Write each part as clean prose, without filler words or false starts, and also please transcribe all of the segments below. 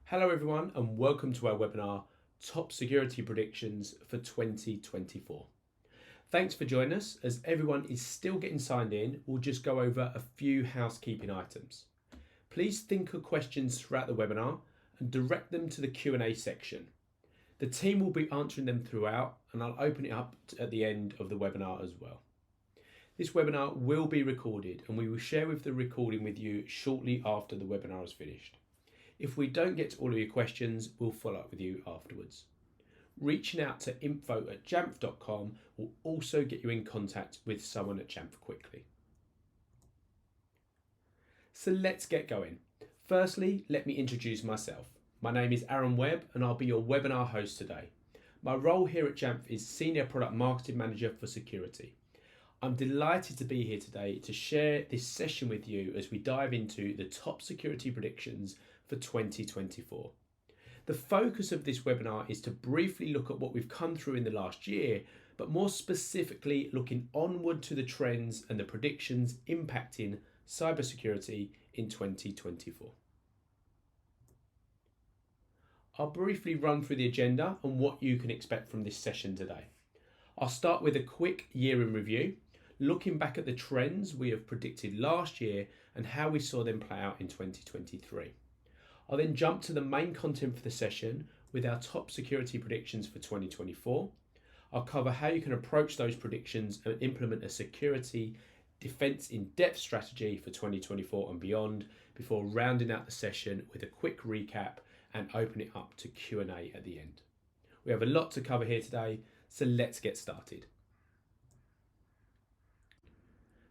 Hello everyone and welcome to our webinar, Top Security Predictions for 2024. Thanks for joining us. As everyone is still getting signed in, we'll just go over a few housekeeping items. Please think of questions throughout the webinar and direct them to the Q&A section. The team will be answering them throughout and I'll open it up at the end of the webinar as well. This webinar will be recorded and we will share the recording with you shortly after the webinar is finished. If we don't get to all of your questions, we'll follow up with you afterwards. Reaching out to info@jamf.com will also get you in contact with someone at Jamf quickly. So let's get going. Firstly, let me introduce myself. My name is Aaron Webb and I'll be your webinar host today. My role here at Jamf is Senior Product Marketing Manager for Security. I'm delighted to be here today to share this session with you as we dive into the top security predictions for 2024. The focus of this webinar is to briefly look at what we've come through in the last year, but more specifically looking onward to the trends and the predictions impacting cybersecurity in 2024. I'll briefly run through the agenda and what you can expect from this session today. I'll start with a quick year in review, looking back at the trends we have predicted last year and how we saw them play out in 2023. I'll then jump to the main content for the session with our top security predictions for 2024. I'll cover how you can approach those predictions and implement a security defense in-depth strategy for 2024 and beyond before rounding out the session with a quick recap and open it up to Q&A at the end. We have a lot to cover here today, so let's get started.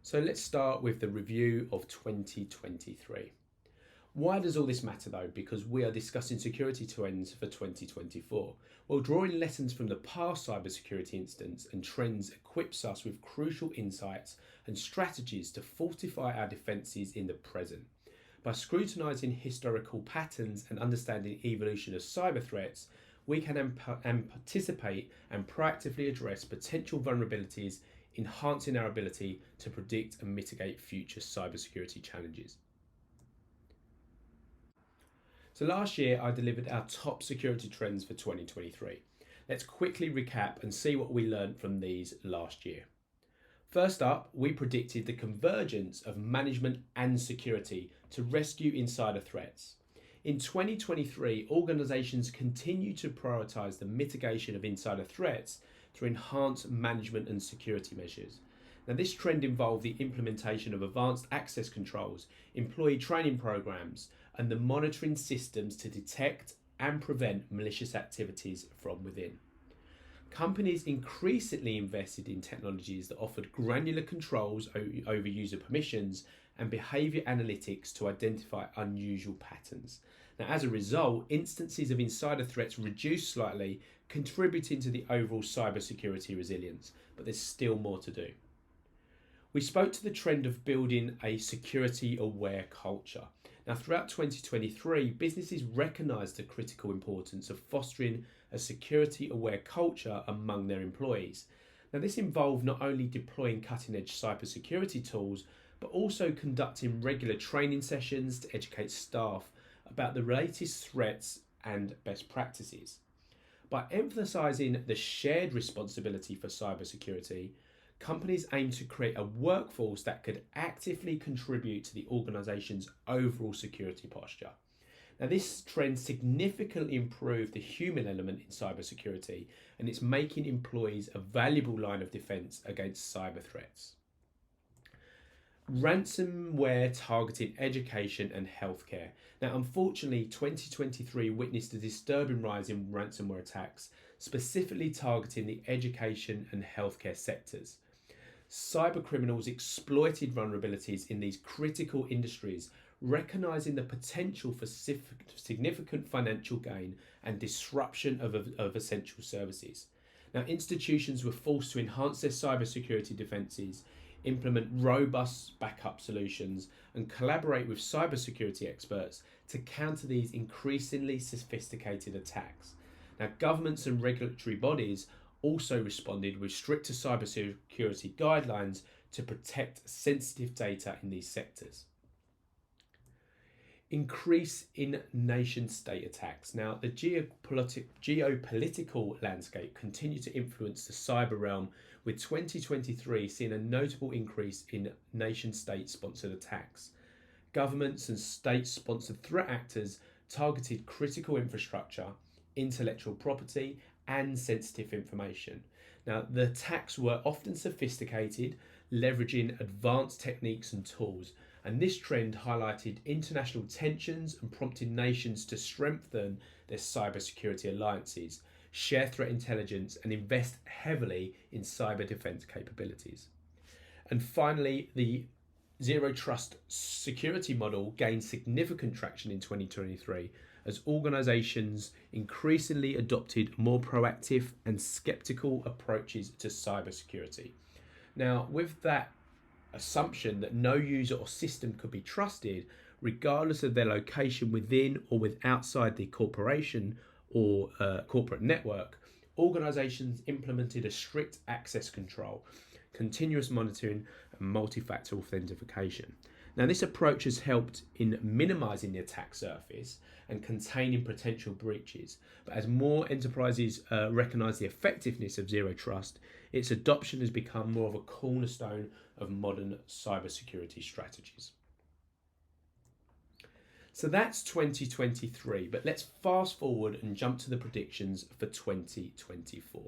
So let's start with the review of 2023. Why does all this matter though? Because we are discussing security trends for 2024. Well, drawing lessons from the past cybersecurity incidents and trends equips us with crucial insights and strategies to fortify our defences in the present. By scrutinising historical patterns and understanding the evolution of cyber threats, we can anticipate and proactively address potential vulnerabilities, enhancing our ability to predict and mitigate future cybersecurity challenges. So last year I delivered our top security trends for 2023. Let's quickly recap and see what we learned from these last year. First up, we predicted the convergence of management and security to rescue insider threats. In 2023, organisations continue to prioritise the mitigation of insider threats through enhanced management and security measures. Now, this trend involved the implementation of advanced access controls, employee training programs, and the monitoring systems to detect and prevent malicious activities from within. Companies increasingly invested in technologies that offered granular controls over user permissions and behaviour analytics to identify unusual patterns. Now, as a result, instances of insider threats reduced slightly, contributing to the overall cybersecurity resilience, but there's still more to do. We spoke to the trend of building a security-aware culture. Now, throughout 2023, businesses recognised the critical importance of fostering a security-aware culture among their employees. Now, this involved not only deploying cutting-edge cybersecurity tools, but also conducting regular training sessions to educate staff about the latest threats and best practices. By emphasising the shared responsibility for cybersecurity, companies aim to create a workforce that could actively contribute to the organisation's overall security posture. Now, this trend significantly improved the human element in cybersecurity, and it's making employees a valuable line of defence against cyber threats. Ransomware targeting education and healthcare. Now, unfortunately, 2023 witnessed a disturbing rise in ransomware attacks, specifically targeting the education and healthcare sectors. Cyber criminals exploited vulnerabilities in these critical industries, recognising the potential for significant financial gain and disruption of essential services. Now, institutions were forced to enhance their cybersecurity defences, implement robust backup solutions, and collaborate with cybersecurity experts to counter these increasingly sophisticated attacks. Now, governments and regulatory bodies also responded with stricter cybersecurity guidelines to protect sensitive data in these sectors. Increase in nation state attacks. Now, the geopolitical landscape continued to influence the cyber realm, with 2023 seeing a notable increase in nation state sponsored attacks. Governments and state sponsored threat actors targeted critical infrastructure, intellectual property, and sensitive information. Now, the attacks were often sophisticated, leveraging advanced techniques and tools, and this trend highlighted international tensions and prompted nations to strengthen their cybersecurity alliances, share threat intelligence, and invest heavily in cyber defense capabilities. And finally, the Zero Trust security model gained significant traction in 2023 as organizations increasingly adopted more proactive and skeptical approaches to cybersecurity. Now, with that assumption that no user or system could be trusted, regardless of their location within or outside the corporation or corporate network, organizations implemented a strict access control, continuous monitoring, and multi-factor authentication. Now, this approach has helped in minimizing the attack surface and containing potential breaches. But as more enterprises recognize the effectiveness of Zero Trust, its adoption has become more of a cornerstone of modern cybersecurity strategies. So that's 2023, but let's fast forward and jump to the predictions for 2024.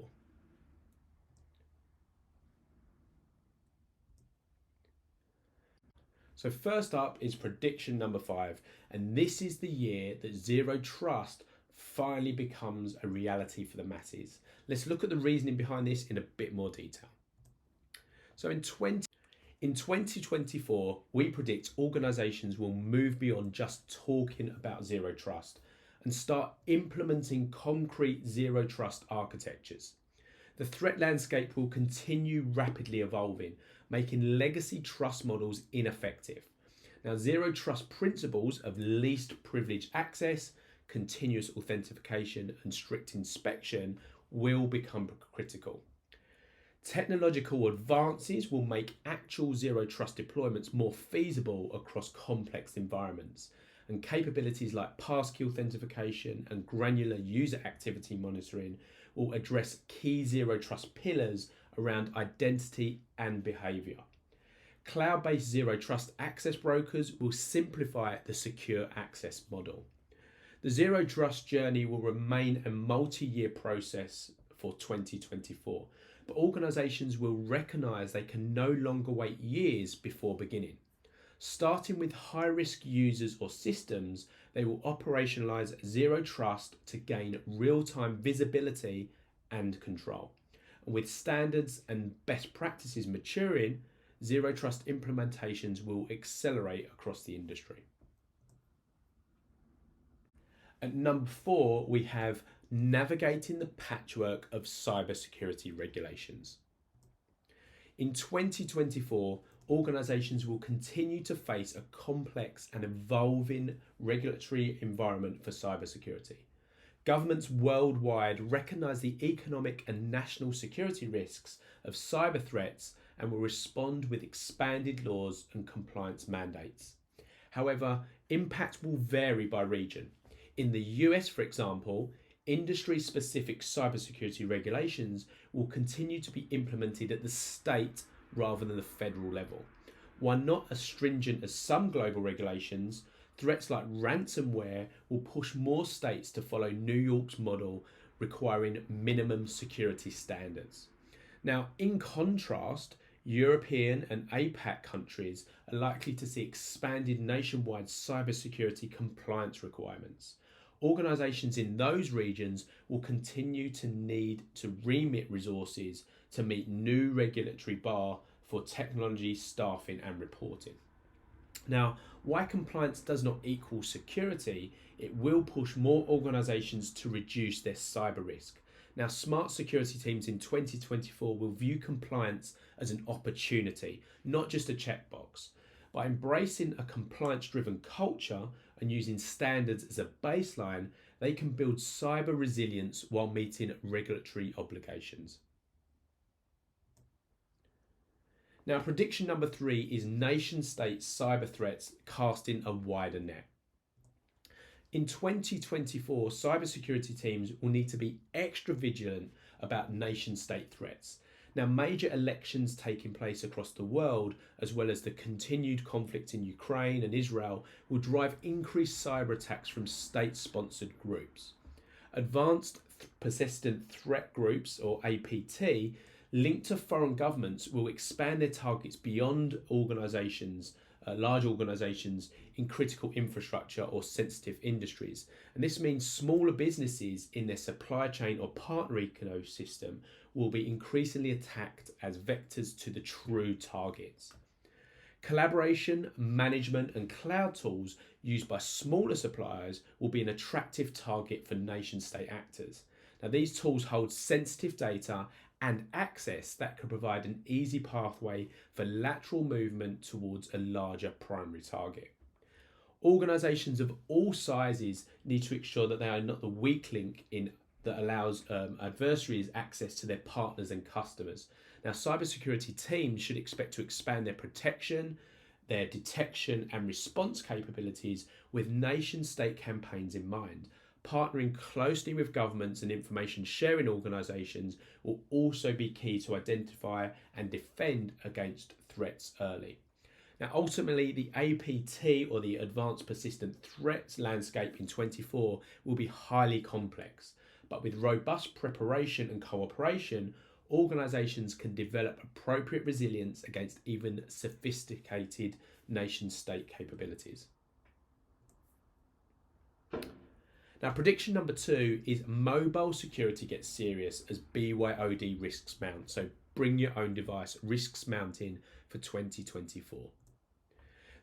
So first up is prediction number 5, and this is the year that Zero Trust finally becomes a reality for the masses. Let's look at the reasoning behind this in a bit more detail. So in 2024, we predict organizations will move beyond just talking about Zero Trust and start implementing concrete Zero Trust architectures. The threat landscape will continue rapidly evolving, making legacy trust models ineffective. Now, Zero Trust principles of least privilege access, continuous authentication, and strict inspection will become critical. Technological advances will make actual Zero Trust deployments more feasible across complex environments, and capabilities like passkey authentication and granular user activity monitoring will address key Zero Trust pillars around identity and behavior. Cloud-based Zero Trust access brokers will simplify the secure access model. The Zero Trust journey will remain a multi-year process for 2024, but organizations will recognize they can no longer wait years before beginning. Starting with high-risk users or systems, they will operationalize Zero Trust to gain real-time visibility and control. And with standards and best practices maturing, Zero Trust implementations will accelerate across the industry. At number 4, we have navigating the patchwork of cybersecurity regulations. In 2024, organizations will continue to face a complex and evolving regulatory environment for cybersecurity. Governments worldwide recognize the economic and national security risks of cyber threats and will respond with expanded laws and compliance mandates. However, impact will vary by region. In the US, for example, industry-specific cybersecurity regulations will continue to be implemented at the state rather than the federal level. While not as stringent as some global regulations, threats like ransomware will push more states to follow New York's model, requiring minimum security standards. Now, in contrast, European and APAC countries are likely to see expanded nationwide cybersecurity compliance requirements. Organizations in those regions will continue to need to remit resources to meet new regulatory bar for technology, staffing, and reporting. Now, while compliance does not equal security, it will push more organizations to reduce their cyber risk. Now, smart security teams in 2024 will view compliance as an opportunity, not just a checkbox. By embracing a compliance-driven culture and using standards as a baseline, they can build cyber resilience while meeting regulatory obligations. Now, prediction number 3 is nation-state cyber threats casting a wider net. In 2024, cybersecurity teams will need to be extra vigilant about nation-state threats. Now, major elections taking place across the world, as well as the continued conflict in Ukraine and Israel, will drive increased cyber attacks from state-sponsored groups. Advanced Persistent Threat Groups, or APT, linked to foreign governments will expand their targets beyond large organisations in critical infrastructure or sensitive industries. And this means smaller businesses in their supply chain or partner ecosystem will be increasingly attacked as vectors to the true targets. Collaboration, management, and cloud tools used by smaller suppliers will be an attractive target for nation-state actors. Now, these tools hold sensitive data and access that could provide an easy pathway for lateral movement towards a larger primary target. Organisations of all sizes need to ensure that they are not the weak link that allows adversaries access to their partners and customers. Now, cybersecurity teams should expect to expand their protection, their detection and response capabilities with nation-state campaigns in mind. Partnering closely with governments and information sharing organisations will also be key to identify and defend against threats early. Now, ultimately, the APT, or the Advanced Persistent Threats landscape in 24 will be highly complex, but with robust preparation and cooperation, organisations can develop appropriate resilience against even sophisticated nation-state capabilities. Now, prediction number 2 is mobile security gets serious as BYOD risks mount. So bring your own device risks mounting for 2024.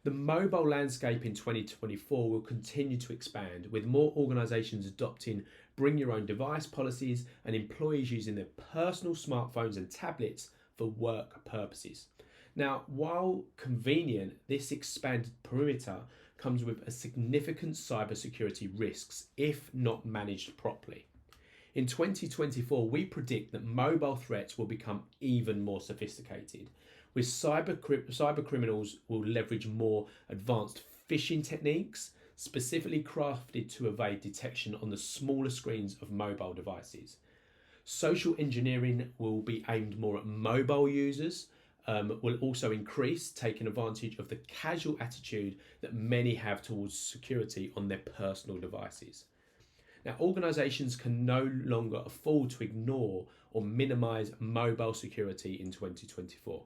The mobile landscape in 2024 will continue to expand, with more organisations adopting bring your own device policies and employees using their personal smartphones and tablets for work purposes. Now, while convenient, this expanded perimeter comes with a significant cybersecurity risks if not managed properly. In 2024, we predict that mobile threats will become even more sophisticated, with cyber criminals will leverage more advanced phishing techniques, specifically crafted to evade detection on the smaller screens of mobile devices. Social engineering will be aimed more at mobile users, will also increase, taking advantage of the casual attitude that many have towards security on their personal devices. Now, organisations can no longer afford to ignore or minimise mobile security in 2024.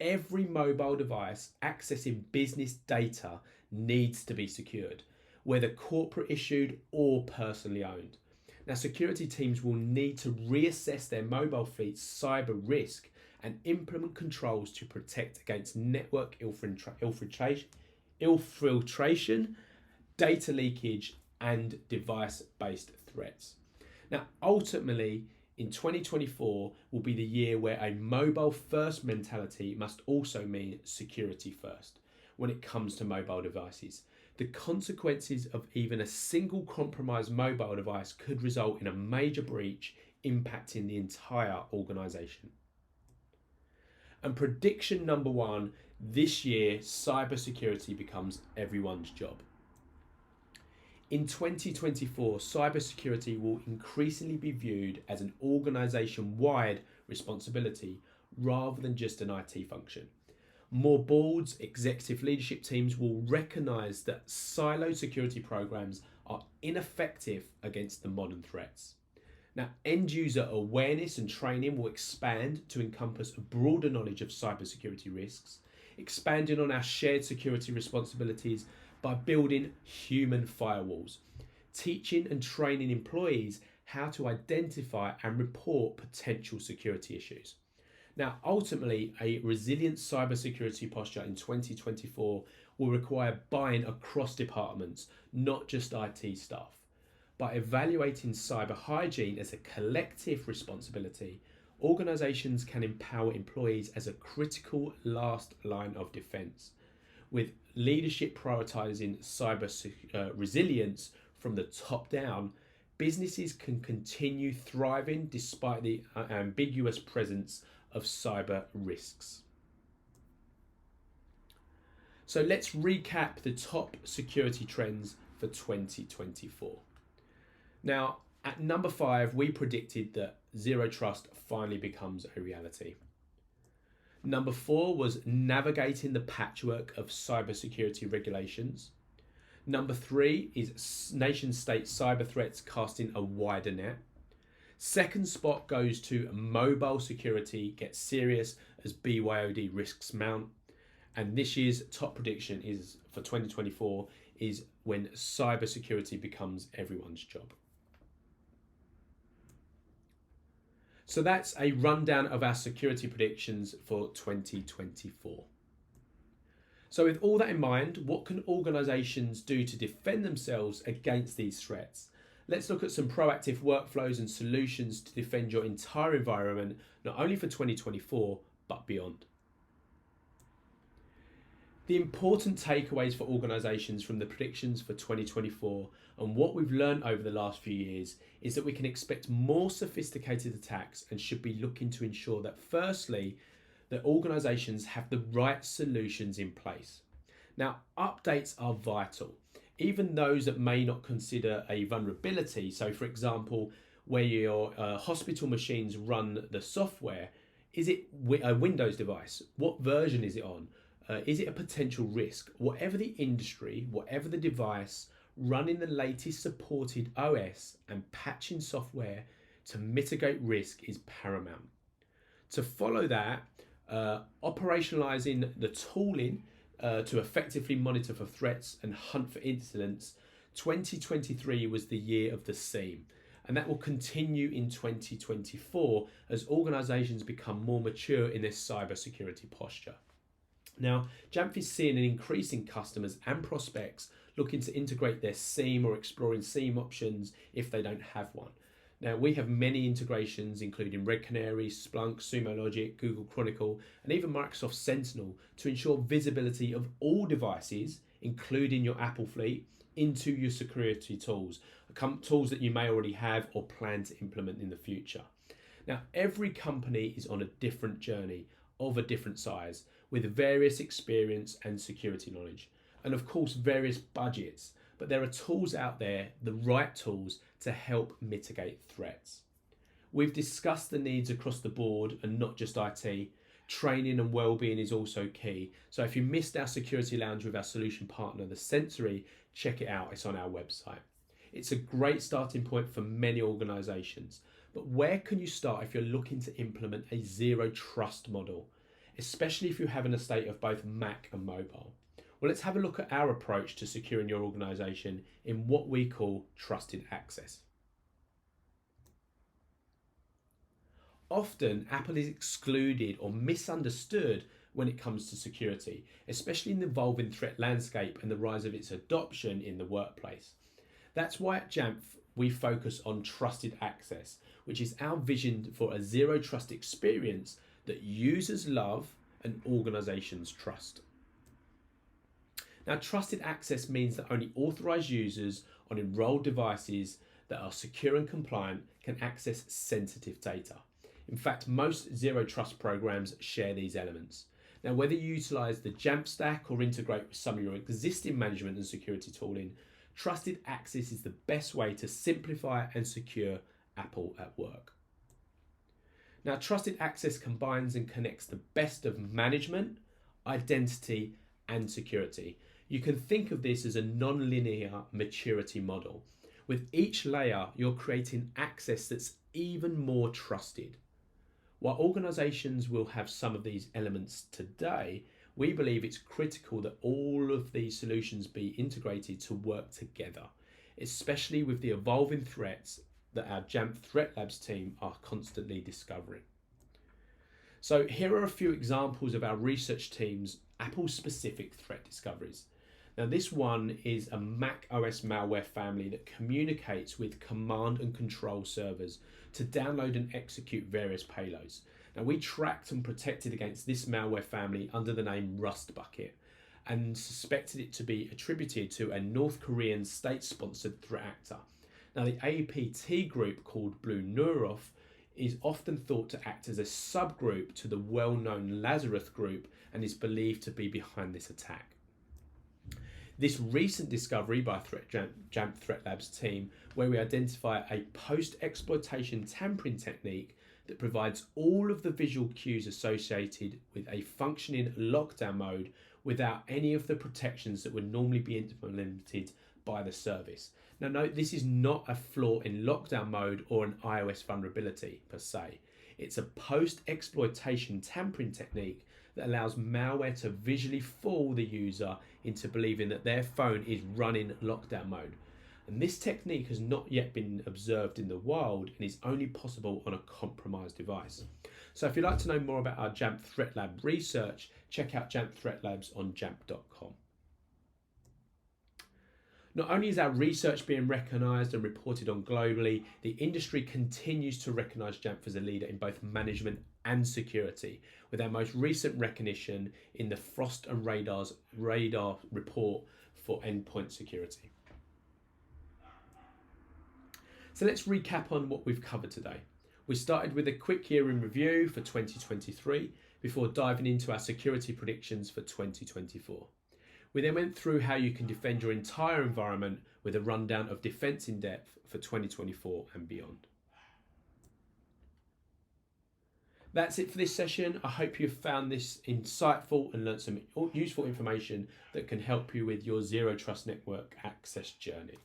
Every mobile device accessing business data needs to be secured, whether corporate issued or personally owned. Now, security teams will need to reassess their mobile fleet's cyber risk and implement controls to protect against network infiltration, data leakage, and device-based threats. Now, ultimately, in 2024 will be the year where a mobile-first mentality must also mean security first when it comes to mobile devices. The consequences of even a single compromised mobile device could result in a major breach impacting the entire organisation. And prediction number 1, this year, cybersecurity becomes everyone's job. In 2024, cybersecurity will increasingly be viewed as an organisation-wide responsibility rather than just an IT function. More boards, executive leadership teams will recognise that siloed security programs are ineffective against the modern threats. Now, end-user awareness and training will expand to encompass a broader knowledge of cybersecurity risks, expanding on our shared security responsibilities by building human firewalls, teaching and training employees how to identify and report potential security issues. Now, ultimately, a resilient cybersecurity posture in 2024 will require buy-in across departments, not just IT staff. By evaluating cyber hygiene as a collective responsibility, organisations can empower employees as a critical last line of defence. With leadership prioritising cyber resilience from the top down, businesses can continue thriving despite the ambiguous presence of cyber risks. So let's recap the top security trends for 2024. Now, at number 5, we predicted that zero trust finally becomes a reality. Number 4 was navigating the patchwork of cybersecurity regulations. Number 3 is nation-state cyber threats casting a wider net. Second spot goes to mobile security gets serious as BYOD risks mount. And this year's top prediction is for 2024 is when cybersecurity becomes everyone's job. So that's a rundown of our security predictions for 2024. So with all that in mind, what can organisations do to defend themselves against these threats? Let's look at some proactive workflows and solutions to defend your entire environment, not only for 2024, but beyond. The important takeaways for organisations from the predictions for 2024 and what we've learned over the last few years is that we can expect more sophisticated attacks and should be looking to ensure that firstly, that organisations have the right solutions in place. Now, updates are vital, even those that may not consider a vulnerability. So for example, where your hospital machines run the software, is it a Windows device? What version is it on? Is it a potential risk? Whatever the industry, whatever the device, running the latest supported OS and patching software to mitigate risk is paramount. To follow that, operationalizing the tooling to effectively monitor for threats and hunt for incidents, 2023 was the year of the SEAM, and that will continue in 2024 as organizations become more mature in their cybersecurity posture. Now, Jamf is seeing an increase in customers and prospects looking to integrate their SIEM or exploring SIEM options if they don't have one. Now, we have many integrations including Red Canary, Splunk, Sumo Logic, Google Chronicle, and even Microsoft Sentinel to ensure visibility of all devices, including your Apple fleet, into your security tools, tools that you may already have or plan to implement in the future. Now, every company is on a different journey of a different size with various experience and security knowledge, and of course various budgets, but there are tools out there, the right tools to help mitigate threats. We've discussed the needs across the board and not just IT. Training and well-being is also key. So if you missed our security lounge with our solution partner, The Sensory, check it out, it's on our website. It's a great starting point for many organizations, but where can you start if you're looking to implement a zero trust model, especially if you have an estate of both Mac and mobile? Well, let's have a look at our approach to securing your organization in what we call trusted access. Often, Apple is excluded or misunderstood when it comes to security, especially in the evolving threat landscape and the rise of its adoption in the workplace. That's why at Jamf, we focus on trusted access, which is our vision for a zero trust experience that users love and organizations trust. Now, trusted access means that only authorized users on enrolled devices that are secure and compliant can access sensitive data. In fact, most zero trust programs share these elements. Now, whether you utilize the Jamf stack or integrate with some of your existing management and security tooling, trusted access is the best way to simplify and secure Apple at work. Now, trusted access combines and connects the best of management, identity, and security. You can think of this as a non-linear maturity model. With each layer, you're creating access that's even more trusted. While organizations will have some of these elements today, we believe it's critical that all of these solutions be integrated to work together, especially with the evolving threats that our Jamf Threat Labs team are constantly discovering. So here are a few examples of our research team's Apple-specific threat discoveries. Now, this one is a Mac OS malware family that communicates with command and control servers to download and execute various payloads. Now, we tracked and protected against this malware family under the name Rust Bucket and suspected it to be attributed to a North Korean state-sponsored threat actor. Now, the APT group called Blue Neuroth is often thought to act as a subgroup to the well-known Lazarus group and is believed to be behind this attack. This recent discovery by Jamf Threat Labs team, where we identify a post-exploitation tampering technique that provides all of the visual cues associated with a functioning lockdown mode without any of the protections that would normally be implemented by the service. Now note, this is not a flaw in lockdown mode or an iOS vulnerability per se. It's a post-exploitation tampering technique that allows malware to visually fool the user into believing that their phone is running lockdown mode. And this technique has not yet been observed in the wild and is only possible on a compromised device. So if you'd like to know more about our Jamf Threat Lab research, check out Jamf Threat Labs on jamf.com. Not only is our research being recognised and reported on globally, the industry continues to recognise Jamf as a leader in both management and security, with our most recent recognition in the Frost and Radar's Radar report for endpoint security. So let's recap on what we've covered today. We started with a quick year in review for 2023 before diving into our security predictions for 2024. We then went through how you can defend your entire environment with a rundown of defense in depth for 2024 and beyond. That's it for this session. I hope you've found this insightful and learned some useful information that can help you with your Zero Trust Network access journey.